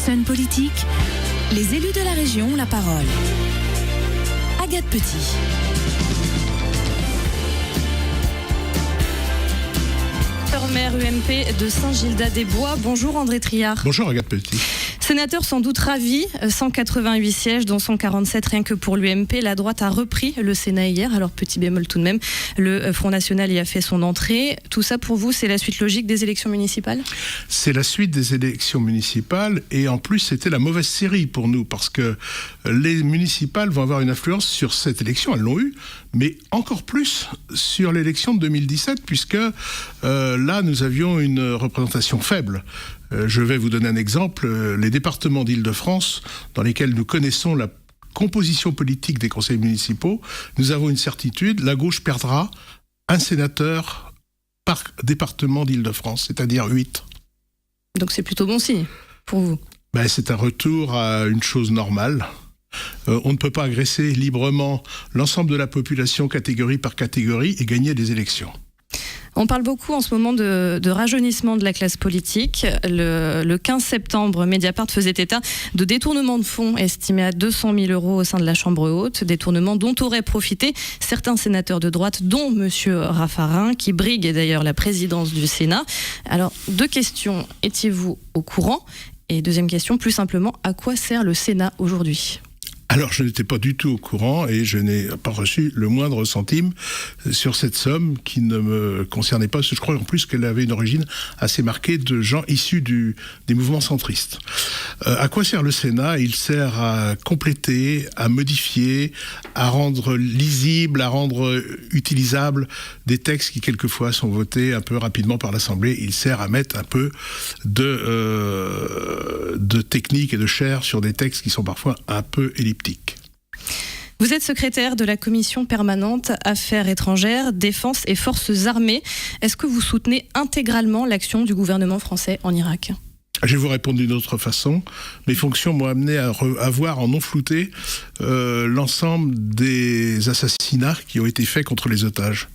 Sun Politique, les élus de la région ont la parole. Agathe Petit. Maire UMP de Saint-Gildas-des-Bois. Bonjour André Triard. Bonjour Agathe Petit. Sénateur sans doute ravi, 188 sièges dont 147 rien que pour l'UMP. La droite a repris le Sénat hier, alors petit bémol tout de même. Le Front National y a fait son entrée. Tout ça pour vous, c'est la suite logique des élections municipales ? C'est la suite des élections municipales et en plus c'était la mauvaise série pour nous parce que les municipales vont avoir une influence sur cette élection, elles l'ont eu, mais encore plus sur l'élection de 2017 puisque là nous avions une représentation faible. Je vais vous donner un exemple. Les départements d'Île-de-France, dans lesquels nous connaissons la composition politique des conseils municipaux, nous avons une certitude, la gauche perdra un sénateur par département d'Île-de-France, c'est-à-dire 8. Donc c'est plutôt bon signe pour vous. C'est un retour à une chose normale. On ne peut pas agresser librement l'ensemble de la population catégorie par catégorie et gagner des élections. On parle beaucoup en ce moment de rajeunissement de la classe politique. Le 15 septembre, Mediapart faisait état de détournements de fonds estimés à 200 000 € au sein de la Chambre haute, détournements dont auraient profité certains sénateurs de droite, dont M. Raffarin, qui brigue d'ailleurs la présidence du Sénat. Alors, deux questions. Étiez-vous au courant ? Et deuxième question, plus simplement, à quoi sert le Sénat aujourd'hui ? Alors, je n'étais pas du tout au courant et je n'ai pas reçu le moindre centime sur cette somme qui ne me concernait pas. Je crois en plus qu'elle avait une origine assez marquée de gens issus des mouvements centristes. À quoi sert le Sénat ? Il sert à compléter, à modifier, à rendre lisible, à rendre utilisable des textes qui quelquefois sont votés un peu rapidement par l'Assemblée. Il sert à mettre un peu de technique et de chair sur des textes qui sont parfois un peu elliptiques. Vous êtes secrétaire de la commission permanente Affaires étrangères, Défense et Forces armées. Est-ce que vous soutenez intégralement l'action du gouvernement français en Irak ? Je vais vous répondre d'une autre façon. Mes fonctions m'ont amené à voir en non flouté l'ensemble des assassinats qui ont été faits contre les otages.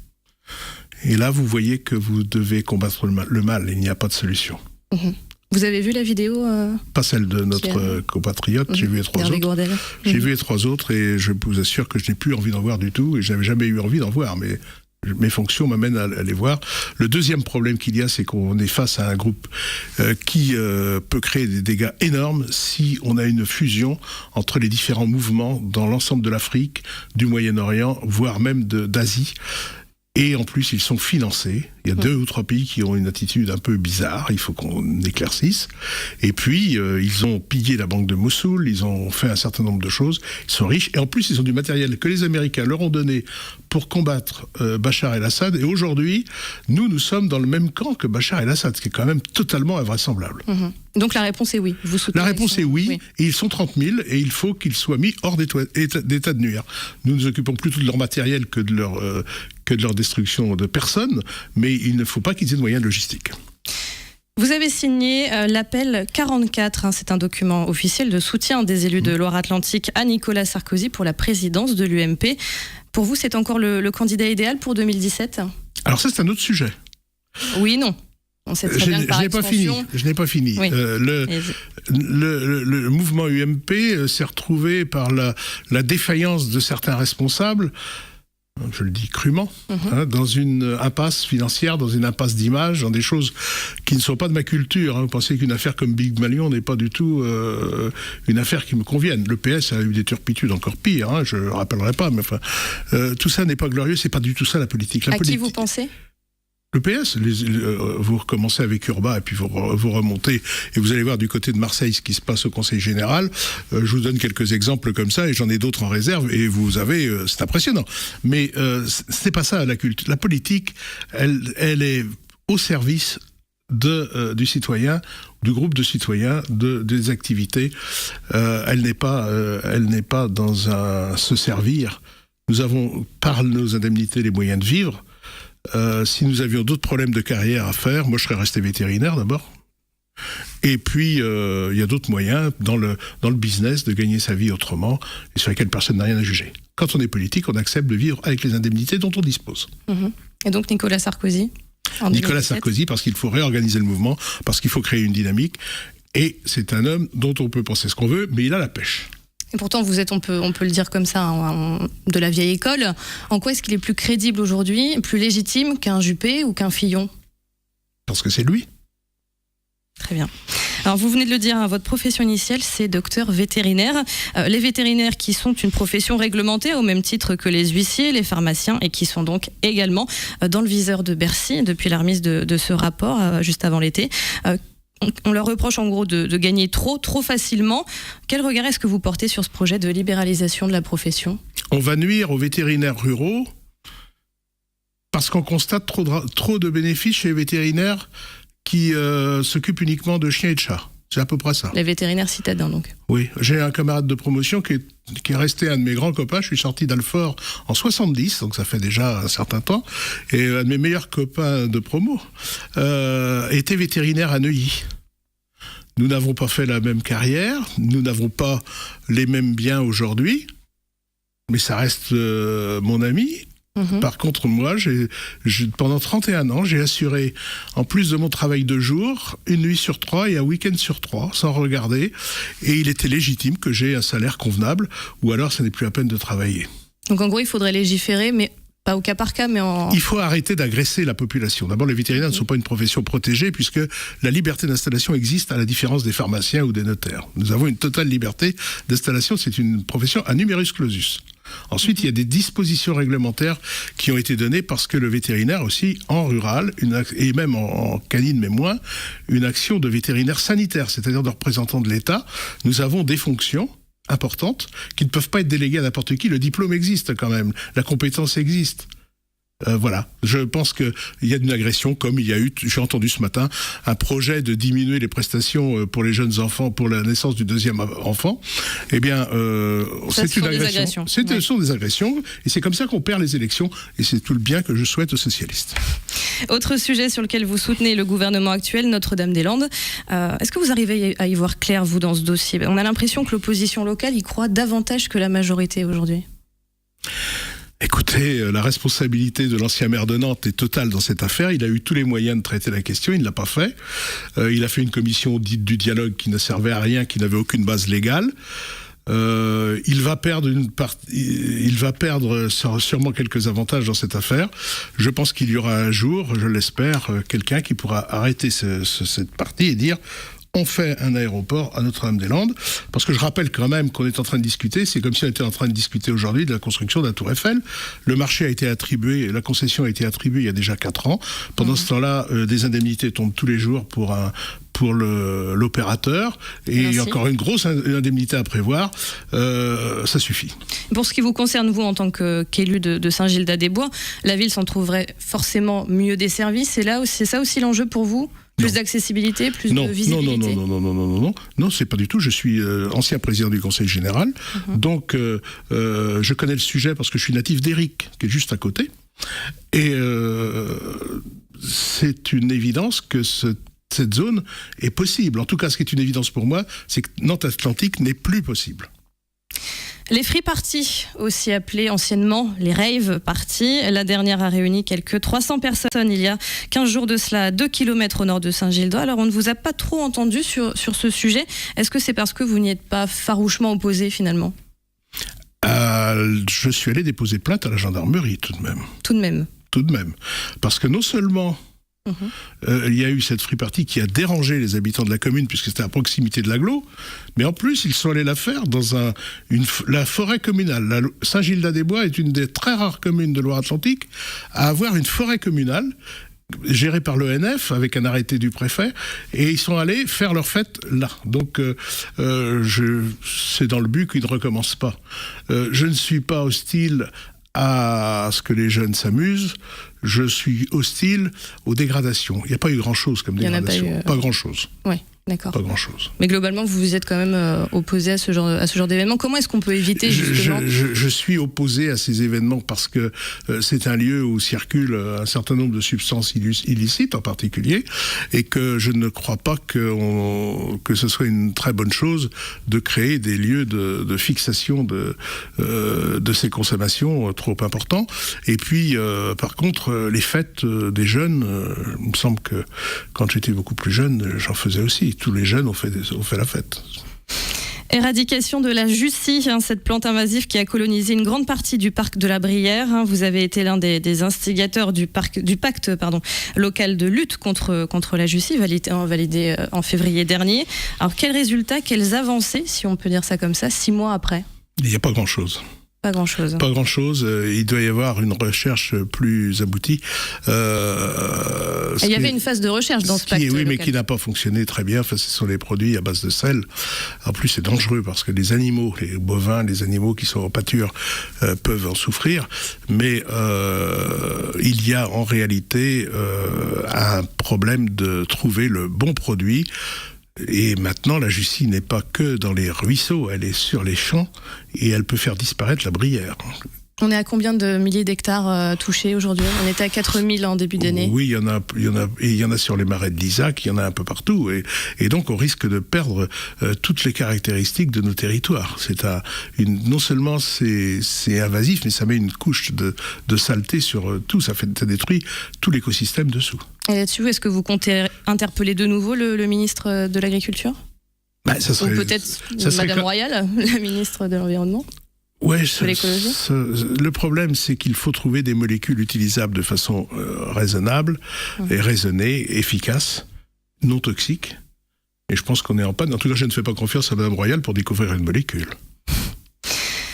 Et là, vous voyez que vous devez combattre le mal. Il n'y a pas de solution. Mmh. Vous avez vu la vidéo Pas celle de notre compatriote, j'ai vu les trois autres. J'ai vu les trois autres et je vous assure que je n'ai plus envie d'en voir du tout et je n'avais jamais eu envie d'en voir, mais mes fonctions m'amènent à les voir. Le deuxième problème qu'il y a, c'est qu'on est face à un groupe qui peut créer des dégâts énormes si on a une fusion entre les différents mouvements dans l'ensemble de l'Afrique, du Moyen-Orient, voire même d'Asie. Et en plus, ils sont financés. Il y a 2 ou 3 pays qui ont une attitude un peu bizarre. Il faut qu'on éclaircisse. Et puis, ils ont pillé la banque de Mossoul. Ils ont fait un certain nombre de choses. Ils sont riches. Et en plus, ils ont du matériel que les Américains leur ont donné pour combattre Bachar el-Assad. Et aujourd'hui, nous sommes dans le même camp que Bachar el-Assad, ce qui est quand même totalement invraisemblable. Mmh. Donc la réponse est oui. Vous soutenez la réponse est oui. Et ils sont 30 000. Et il faut qu'ils soient mis hors d'état de nuire. Nous nous occupons plutôt de leur matériel que de leur destruction de personnes, mais il ne faut pas qu'ils aient de moyens logistiques. Vous avez signé l'appel 44, c'est un document officiel de soutien des élus de Loire-Atlantique à Nicolas Sarkozy pour la présidence de l'UMP. Pour vous, c'est encore le candidat idéal pour 2017 ? Alors ça, c'est un autre sujet. Oui, non. On sait très bien que par extension... Je n'ai pas fini. Oui. Le mouvement UMP s'est retrouvé par la défaillance de certains responsables, je le dis crûment, dans une impasse financière, dans une impasse d'image, dans des choses qui ne sont pas de ma culture. Vous pensez qu'une affaire comme Big Malion n'est pas du tout une affaire qui me convienne. Le PS a eu des turpitudes encore pires, je ne rappellerai pas, mais enfin, tout ça n'est pas glorieux, c'est pas du tout ça la politique. Qui vous pensez ? Le PS, vous recommencez avec Urbain et puis vous remontez et vous allez voir du côté de Marseille ce qui se passe au Conseil Général. Je vous donne quelques exemples comme ça et j'en ai d'autres en réserve et vous avez, c'est impressionnant. Mais c'est pas ça la culture. La politique, elle est au service du citoyen, du groupe de citoyens, des activités. Elle n'est pas dans se servir. Nous avons par nos indemnités les moyens de vivre. Si nous avions d'autres problèmes de carrière à faire, moi je serais resté vétérinaire d'abord. Et puis il y a d'autres moyens dans le business de gagner sa vie autrement et sur lesquels personne n'a rien à juger. Quand on est politique, on accepte de vivre avec les indemnités dont on dispose. Et donc Nicolas Sarkozy ? Nicolas Sarkozy, parce qu'il faut réorganiser le mouvement, parce qu'il faut créer une dynamique. Et c'est un homme dont on peut penser ce qu'on veut, mais il a la pêche. Et pourtant, vous êtes, on peut le dire comme ça, de la vieille école. En quoi est-ce qu'il est plus crédible aujourd'hui, plus légitime qu'un Juppé ou qu'un Fillon ? Parce que c'est lui. Très bien. Alors vous venez de le dire, votre profession initiale, c'est docteur vétérinaire. Les vétérinaires qui sont une profession réglementée au même titre que les huissiers, les pharmaciens, et qui sont donc également dans le viseur de Bercy depuis la remise de ce rapport juste avant l'été. On leur reproche en gros de gagner trop facilement. Quel regard est-ce que vous portez sur ce projet de libéralisation de la profession ? On va nuire aux vétérinaires ruraux parce qu'on constate trop de bénéfices chez les vétérinaires qui s'occupent uniquement de chiens et de chats. C'est à peu près ça. Les vétérinaires citadins, donc. Oui, j'ai un camarade de promotion qui est resté un de mes grands copains. Je suis sorti d'Alfort en 70, donc ça fait déjà un certain temps. Et un de mes meilleurs copains de promo était vétérinaire à Neuilly. Nous n'avons pas fait la même carrière, nous n'avons pas les mêmes biens aujourd'hui, mais ça reste mon ami. Par contre, moi, pendant 31 ans, j'ai assuré, en plus de mon travail de jour, une nuit sur 3 et un week-end sur 3, sans regarder. Et il était légitime que j'ai un salaire convenable, ou alors ça n'est plus la peine de travailler. Donc en gros, il faudrait légiférer, mais pas au cas par cas, mais en... Il faut arrêter d'agresser la population. D'abord, les vétérinaires ne sont pas une profession protégée, puisque la liberté d'installation existe à la différence des pharmaciens ou des notaires. Nous avons une totale liberté d'installation, c'est une profession à numerus clausus. Ensuite, il y a des dispositions réglementaires qui ont été données parce que le vétérinaire aussi, en rural, et même en canine, mais moins, une action de vétérinaire sanitaire, c'est-à-dire de représentant de l'État. Nous avons des fonctions importantes qui ne peuvent pas être déléguées à n'importe qui. Le diplôme existe quand même, la compétence existe. Voilà, je pense qu'il y a une agression, comme il y a eu, j'ai entendu ce matin, un projet de diminuer les prestations pour les jeunes enfants, pour la naissance du deuxième enfant. Eh bien, c'est une agression. Ce sont des agressions, et c'est comme ça qu'on perd les élections, et c'est tout le bien que je souhaite aux socialistes. Autre sujet sur lequel vous soutenez le gouvernement actuel, Notre-Dame-des-Landes. Est-ce que vous arrivez à y voir clair, vous, dans ce dossier ? On a l'impression que l'opposition locale y croit davantage que la majorité aujourd'hui. Écoutez, la responsabilité de l'ancien maire de Nantes est totale dans cette affaire. Il a eu tous les moyens de traiter la question, il ne l'a pas fait. Il a fait une commission dite du dialogue qui ne servait à rien, qui n'avait aucune base légale. Il va perdre sûrement quelques avantages dans cette affaire. Je pense qu'il y aura un jour, je l'espère, quelqu'un qui pourra arrêter cette partie et dire... On fait un aéroport à Notre-Dame-des-Landes, parce que je rappelle quand même qu'on est en train de discuter, c'est comme si on était en train de discuter aujourd'hui de la construction de la Tour Eiffel. Le marché a été attribué, la concession a été attribuée il y a déjà 4 ans. Pendant ce temps-là, des indemnités tombent tous les jours pour l'opérateur, et il y a encore une grosse indemnité à prévoir, ça suffit. Pour ce qui vous concerne, vous, en tant qu'élu de Saint-Gildas-des-Bois, la ville s'en trouverait forcément mieux desservie. C'est ça aussi l'enjeu pour vous ? Plus d'accessibilité, plus de visibilité. Non, c'est pas du tout. Je suis ancien président du Conseil général, donc je connais le sujet parce que je suis natif d'Éric, qui est juste à côté, et c'est une évidence que cette zone est possible. En tout cas, ce qui est une évidence pour moi, c'est que Nantes Atlantique n'est plus possible. Les free parties, aussi appelées anciennement les rave parties, la dernière a réuni quelques 300 personnes il y a 15 jours de cela, à 2 km au nord de Saint-Gildas. Alors on ne vous a pas trop entendu sur ce sujet. Est-ce que c'est parce que vous n'y êtes pas farouchement opposé finalement ? Je suis allé déposer plainte à la gendarmerie tout de même. Tout de même. Parce que non seulement il y a eu cette free party qui a dérangé les habitants de la commune puisque c'était à proximité de l'agglo, mais en plus ils sont allés la faire dans la forêt communale. Saint-Gildas-des-Bois est une des très rares communes de Loire-Atlantique à avoir une forêt communale gérée par l'ONF avec un arrêté du préfet, et ils sont allés faire leur fête là. Donc c'est dans le but qu'ils ne recommencent pas. Je ne suis pas hostile à ce que les jeunes s'amusent, je suis hostile aux dégradations. Il n'y a pas eu grand-chose comme dégradation. Pas grand-chose. Oui, d'accord. Pas grand-chose. Mais globalement, vous vous êtes quand même opposé à ce genre d'événement. Comment est-ce qu'on peut éviter justement je suis opposé à ces événements parce que c'est un lieu où circulent un certain nombre de substances illicites en particulier, et que je ne crois pas que ce soit une très bonne chose de créer des lieux de fixation de ces consommations trop importants. Et puis, par contre, les fêtes des jeunes, il me semble que quand j'étais beaucoup plus jeune, j'en faisais aussi. tous les jeunes ont fait la fête. Éradication de la Jussie, cette plante invasive qui a colonisé une grande partie du parc de la Brière. Vous avez été l'un des instigateurs du pacte local de lutte contre la Jussie, validé en février dernier. Alors quels résultats, quelles avancées, si on peut dire ça comme ça, 6 mois après ? Il n'y a pas grand-chose. Pas grand-chose. Pas grand-chose. Il doit y avoir une recherche plus aboutie. Il y avait une phase de recherche dans ce pacte local. Oui, mais qui n'a pas fonctionné très bien. Enfin, ce sont les produits à base de sel. En plus, c'est dangereux parce que les animaux, les bovins, les animaux qui sont en pâture peuvent en souffrir. Mais il y a en réalité un problème de trouver le bon produit. Et maintenant, la Jussie n'est pas que dans les ruisseaux, elle est sur les champs et elle peut faire disparaître la Brière. On est à combien de milliers d'hectares touchés aujourd'hui ? On était à 4000 en début d'année. Oui, il y en a sur les marais de l'Isaac, il y en a un peu partout. Et donc, on risque de perdre toutes les caractéristiques de nos territoires. Non seulement c'est invasif, mais ça met une couche de saleté sur tout. Ça détruit tout l'écosystème dessous. Et là-dessus, est-ce que vous comptez interpeller de nouveau le ministre de l'Agriculture ? Ou peut-être Madame Royal, la ministre de l'Environnement ? Ouais, le problème, c'est qu'il faut trouver des molécules utilisables de façon raisonnable et raisonnée, efficace, non toxique. Et je pense qu'on est en panne. En tout cas, je ne fais pas confiance à Madame Royal pour découvrir une molécule.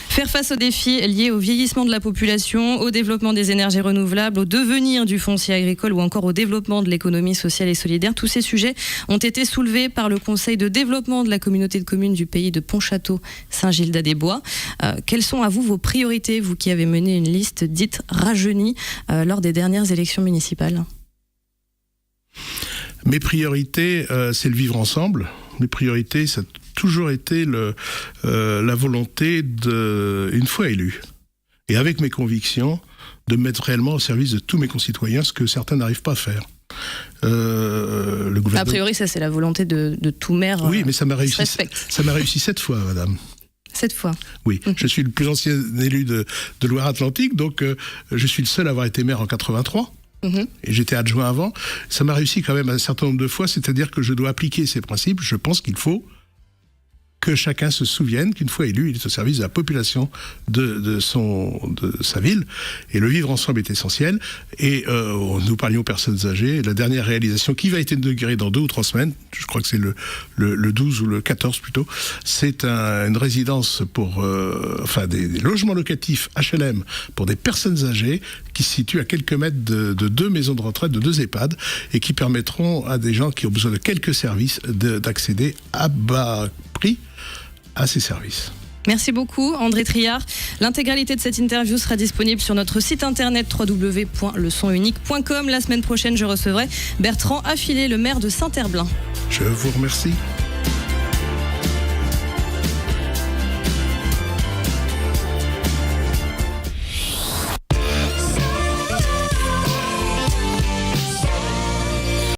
Faire face aux défis liés au vieillissement de la population, au développement des énergies renouvelables, au devenir du foncier agricole ou encore au développement de l'économie sociale et solidaire, tous ces sujets ont été soulevés par le Conseil de développement de la communauté de communes du pays de Pontchâteau-Saint-Gildas-des-Bois. Quelles sont à vous vos priorités, vous qui avez mené une liste dite rajeunie lors des dernières élections municipales ? Mes priorités, c'est le vivre ensemble. Mes priorités, ça a toujours été la volonté une fois élu, et avec mes convictions, de me mettre réellement au service de tous mes concitoyens, ce que certains n'arrivent pas à faire. Le gouvernement... A priori, ça c'est la volonté de tout maire. Oui, mais ça m'a réussi 7 fois, madame. 7 fois. Oui, je suis le plus ancien élu de Loire-Atlantique, donc je suis le seul à avoir été maire en 83. Et j'étais adjoint avant. Ça m'a réussi quand même un certain nombre de fois, c'est-à-dire que je dois appliquer ces principes. Je pense qu'il faut que chacun se souvienne qu'une fois élu, il est au service de la population de sa ville. Et le vivre ensemble est essentiel. Et nous parlions aux personnes âgées. La dernière réalisation, qui va être inaugurée dans 2 ou 3 semaines, je crois que c'est le 12 ou le 14 plutôt, c'est une résidence pour des logements locatifs HLM pour des personnes âgées qui se situent à quelques mètres de 2 maisons de retraite, de 2 EHPAD, et qui permettront à des gens qui ont besoin de quelques services d'accéder à bas prix à ces services. Merci beaucoup André Triard. L'intégralité de cette interview sera disponible sur notre site internet www.lesonunique.com. La semaine prochaine, je recevrai Bertrand Affilé, le maire de Saint-Herblain. Je vous remercie.